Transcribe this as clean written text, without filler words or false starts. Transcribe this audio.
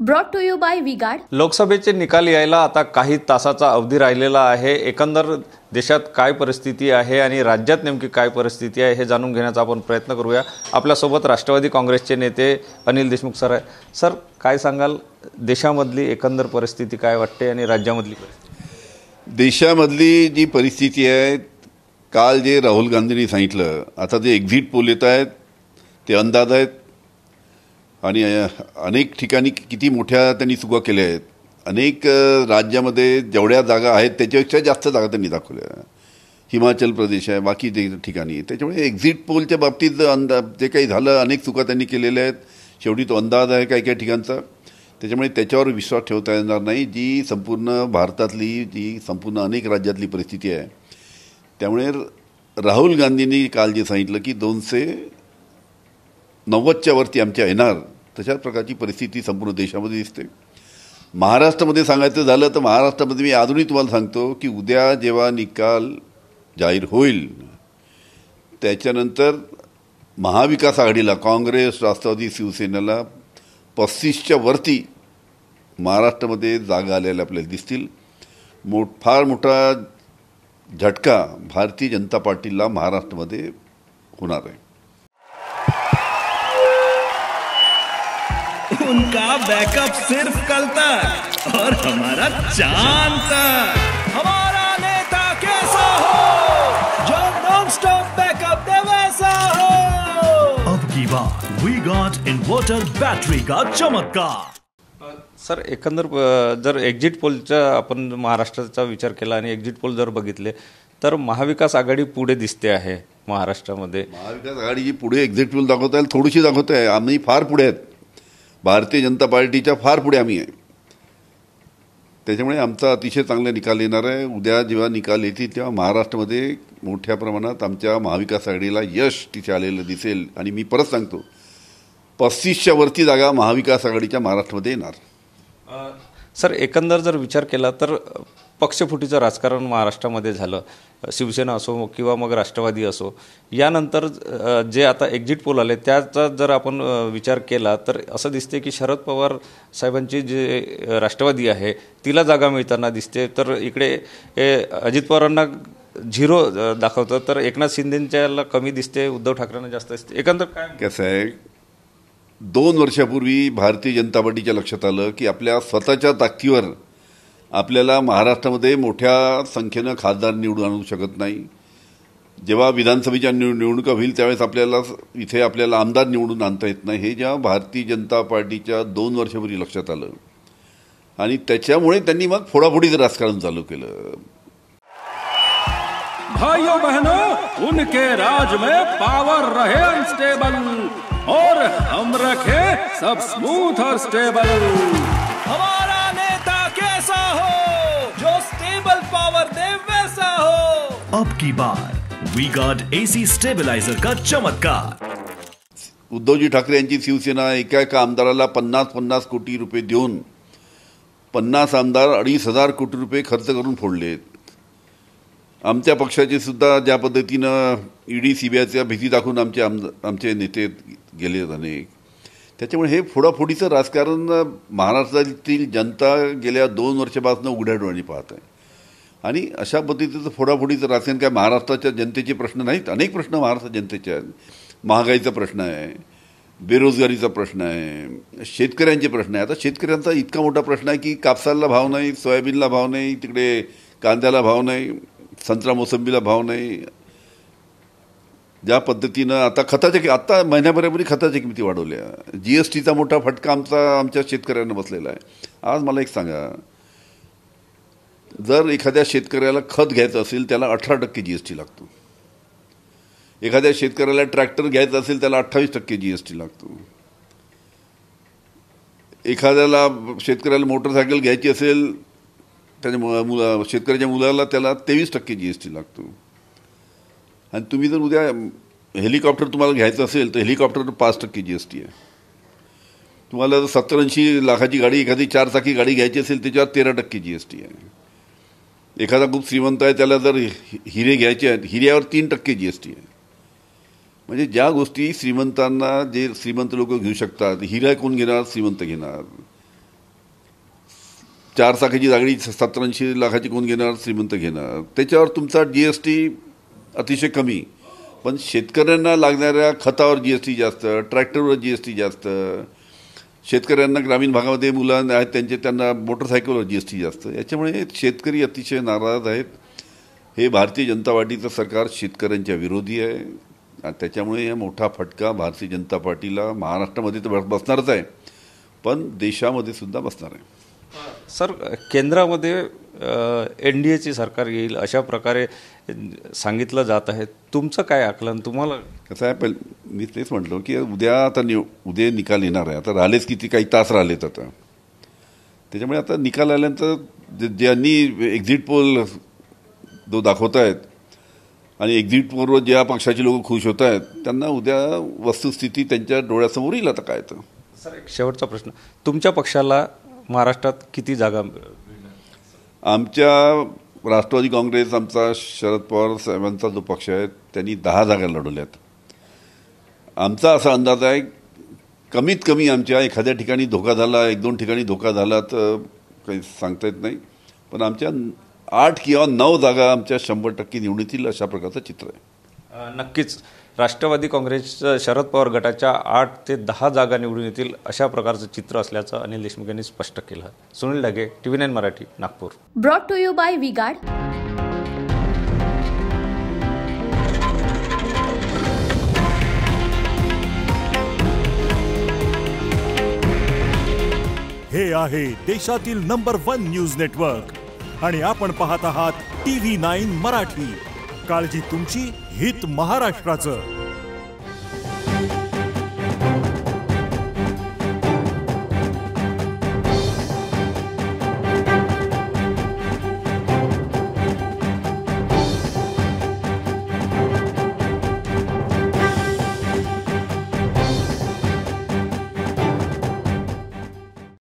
Brought to you by V Guard. लोकसभेचे निकाल यायला आता काही तासाचा अवधी राहिलेला आहे। एकंदर देशात काय परिस्थिती आहे आणि राज्यात नेमकी काय परिस्थिती आहे हे जाणून घेण्याचा आपण प्रयत्न करूया। आपल्यासोबत राष्ट्रवादी काँग्रेसचे नेते अनिल देशमुख सर आहे। सर, काय सांगाल, देशामधली एकंदर परिस्थिती काय वाटते आणि राज्यामधली परिस्थिती? देशामधली जी परिस्थिती आहे, काल जे राहुल गांधींनी सांगितलं, आता जे एक्झिट पोल येत आहेत ते अंदाज आहेत आणि अनेक ठिकाणी किती मोठ्या त्यांनी चुका केल्या आहेत। अनेक राज्यामध्ये जेवढ्या जागा आहेत त्याच्यापेक्षा जास्त जागा त्यांनी दाखवल्या। हिमाचल प्रदेश आहे, बाकी ते ठिकाणी। त्याच्यामुळे एक्झिट पोलच्या बाबतीत जे काही झालं, अनेक चुका त्यांनी केलेल्या आहेत। शेवटी तो अंदाज आहे काही काही ठिकाणचा, त्याच्यामुळे त्याच्यावर विश्वास ठेवता येणार नाही। जी संपूर्ण भारतातली, जी संपूर्ण अनेक राज्यातली परिस्थिती आहे, त्यामुळे राहुल गांधींनी काल जे सांगितलं की 290च्या वरती आमच्या येणार, तशाच प्रकारची परिस्थिती संपूर्ण देशामध्ये दिसते। महाराष्ट्रामध्ये सांगायचं झालं तर महाराष्ट्रामध्ये मी अजूनही तुम्हाला सांगतो की उद्या जेव्हा निकाल जाहीर होईल त्याच्यानंतर महाविकास आघाडीला, काँग्रेस, राष्ट्रवादी, शिवसेनेला 35च्या वरती महाराष्ट्रामध्ये जागा आलेल्या आपल्याला दिसतील। फार मोठा झटका भारतीय जनता पार्टीला महाराष्ट्रामध्ये होणार आहे। उनका बैकअप सिर्फ कल तक और हमारा चांद तक। हमारा नेता कैसा हो जो नॉन स्टॉप बैकअप दे वैसा हो। अब की बार वी गॉट इन्वर्टर बैटरी का चमत्कार। सर, एकंदर जर एक्झिट पोलचा आपण महाराष्ट्राचा विचार केला आणि एक्झिट पोल जर बघितले तर महाविकास आघाडी पुढे दिसते आहे महाराष्ट्रामध्ये। महाविकास आघाडी पुढे एक्झिट पोल दाखवत आहे, थोडीशी दाखवत आहे। आम्ही फार पुढे आहेत, भारतीय जनता पार्टीच्या फार पुढे आम्ही आहे। त्याच्यामुळे आमचा अतिशय चांगला निकाल येणार आहे। उद्या जेव्हा निकाल येतील तेव्हा महाराष्ट्रामध्ये मोठ्या प्रमाणात आमच्या महाविकास आघाडीला यश तिथे आलेलं दिसेल। आणि मी परत सांगतो, 35च्या वरती जागा महाविकास आघाडीच्या महाराष्ट्रामध्ये येणार। सर, एकंदर जर विचार केला तर पक्षफुटीचं राजकारण महाराष्ट्रामध्ये झालं, शिवसेना असो किंवा मग राष्ट्रवादी असो। यानंतर जे आता एक्झिट पोल आले त्याचा जर आपण विचार केला तर असं दिसते की शरद पवार साहेबांची जे राष्ट्रवादी आहे तिला जागा मिळताना दिसते, तर इकडे अजित पवारांना 0 दाखवतं, तर एकनाथ शिंदेच्याला कमी दिसते, उद्धव ठाकरेंना जास्त दिसते। एकंदर काय कसं आहे, 2 वर्षापूर्वी भारतीय जनता पार्टीच्या लक्षात आलं की आपल्या स्वतःच्या ताकदीवर आपल्याला महाराष्ट्रामध्ये मोठ्या संख्येनं खासदार निवडून आणू शकत नाही। जेव्हा विधानसभेच्या निवडणुका होईल त्यावेळेस आपल्याला आमदार निवडून आणता येत नाही। हे जेव्हा भारतीय जनता पार्टीच्या 2 वर्षापूर्वी लक्षात आलं आणि त्याच्यामुळे त्यांनी मग फोडाफोडीचं राजकारण चालू केलं। भाइयों बहनों, उनके राज में पावर रहे अनस्टेबल और हम रखे सब स्मूथ और स्टेबल। हमारा नेता कैसा हो जो स्टेबल पावर दे वैसा हो। अब की बार वी गॉट एसी स्टेबलाइजर का चमत्कार। उद्धवजी ठाकरे यांची शिवसेना एका आमदाराला 50-50 कोटी रुपये देऊन 50 आमदार 2,500 कोटी रुपये खर्च करून फोडलेत। आमच्या पक्षाचे सुद्धा ज्या पद्धतीनं ईडी सीबीआयच्या भीती दाखवून आमचे नेते गेले अनेक। त्याच्यामुळे हे फोडाफोडीचं राजकारण महाराष्ट्रातील जनता गेल्या 2 वर्षापासून उघड्या डोळ्यांनी पाहत आहे। आणि अशा पद्धतीचं फोडाफोडीचं राजकारण काय महाराष्ट्राच्या जनतेचे प्रश्न नाहीत, अनेक प्रश्न महाराष्ट्र जनतेचे आहेत। महागाईचा प्रश्न आहे, बेरोजगारीचा प्रश्न आहे, शेतकऱ्यांचे प्रश्न आहे। आता शेतकऱ्यांचा इतका मोठा प्रश्न आहे की कापसाला भाव नाही, सोयाबीनला भाव नाही, तिकडे कांद्याला भाव नाही, संत्रा मोसंबीला भाव नाही। ज्या पद्धतीनं आता महिन्याभरापूर्वी खताच्या किमती वाढवल्या, जीएसटीचा मोठा फटका आमच्या शेतकऱ्यांना बसलेला आहे। आज मला एक सांगा, जर एखाद्या शेतकऱ्याला खत घ्यायचं असेल त्याला 18% जीएसटी लागतो, एखाद्या शेतकऱ्याला ट्रॅक्टर घ्यायचा असेल त्याला 28% जीएसटी लागतो, एखाद्याला शेतकऱ्याला मोटरसायकल घ्यायची असेल त्याच्या शेतकऱ्याच्या मुलाला त्याला 23% जीएसटी लागतो। आणि तुम्ही जर उद्या हेलिकॉप्टर तुम्हाला घ्यायचं असेल तर हेलिकॉप्टर 5% जीएसटी आहे। तुम्हाला जर 70-80 लाखाची गाडी, एखादी 4 चाकी गाडी घ्यायची असेल त्याच्यावर 13% जीएसटी आहे। एखादा खूप श्रीमंत आहे त्याला जर हिरे घ्यायचे आहेत, हिऱ्यावर 3% जीएसटी आहे। म्हणजे ज्या गोष्टी श्रीमंतांना, जे श्रीमंत लोक घेऊ शकतात, हिरा कोण घेणार? श्रीमंत घेणार। 4 चाकीची गाडी 87 लाखाची कोण घेणार? श्रीमंत घेणार. त्याच्यावर तुमचा GST अतिशय कमी, पण शेतकऱ्यांना लागणाऱ्या खतावर GST जास्त, ट्रॅक्टरवर GST जास्त, शेतकऱ्यांना ग्रामीण भागामध्ये मुलं आहेत त्यांना मोटरसायकलवर GST जास्त. याच्यामुळे शेतकरी अतिशय नाराज आहेत. हे भारतीय जनता पार्टीचं सरकार शेतकऱ्यांच्या विरोधी आहे आणि त्याच्यामुळे मोठा फटका भारतीय जनता पार्टीला महाराष्ट्रामध्ये तर बसणारच आहे, पण देशामध्ये सुद्धा बसणार आहे. सर, केंद्रामध्ये NDAची सरकार येईल अशा प्रकारे सांगितलं जात आहे. तुमचं काय आकलन? तुम्हाला कसं आहे, मी तेच म्हटलं की उद्या निकाल येणार आहे. आता राहिलेच किती काही तास राहिलेत आता. त्याच्यामुळे आता निकाल आल्यानंतर ज्यांनी एक्झिट पोल जो दाखवत आहेत आणि एक्झिट पोलवर ज्या पक्षाचे लोक खुश होत आहेत त्यांना उद्या वस्तुस्थिती त्यांच्या डोळ्यासमोर येईल. आता काय तर. सर, एक शेवटचा प्रश्न, तुमच्या पक्षाला महाराष्ट्रात किती जागा? आमच्या राष्ट्रवादी काँग्रेस, आमचा शरद पवार साहेबांचा जो पक्ष आहे त्यांनी 10 जागा लढवल्यात. आमचा असा अंदाज आहे कमीत कमी आमच्या एखाद्या ठिकाणी धोका झाला, 1-2 ठिकाणी धोका झाला तर काही सांगता येत नाही, पण आमच्या 8 किंवा 9 जागा आमच्या 100% निवडून येतील अशा प्रकारचं चित्र आहे. नक्कीच राष्ट्रवादी काँग्रेस शरद पवार गटाच्या 8 ते 10 जागा निवडून येतील अशा प्रकारचं चित्र असल्याचं अनिल देशमुख यांनी स्पष्ट केलं. Sunil Dhage, TV9 Marathi, Nagpur. Brought to you by V Guard. हे आहे देशातील नंबर 1 न्यूज नेटवर्क आणि आपण पाहत आहात TV9 मराठी. काळजी तुमची, हित महाराष्ट्राचं.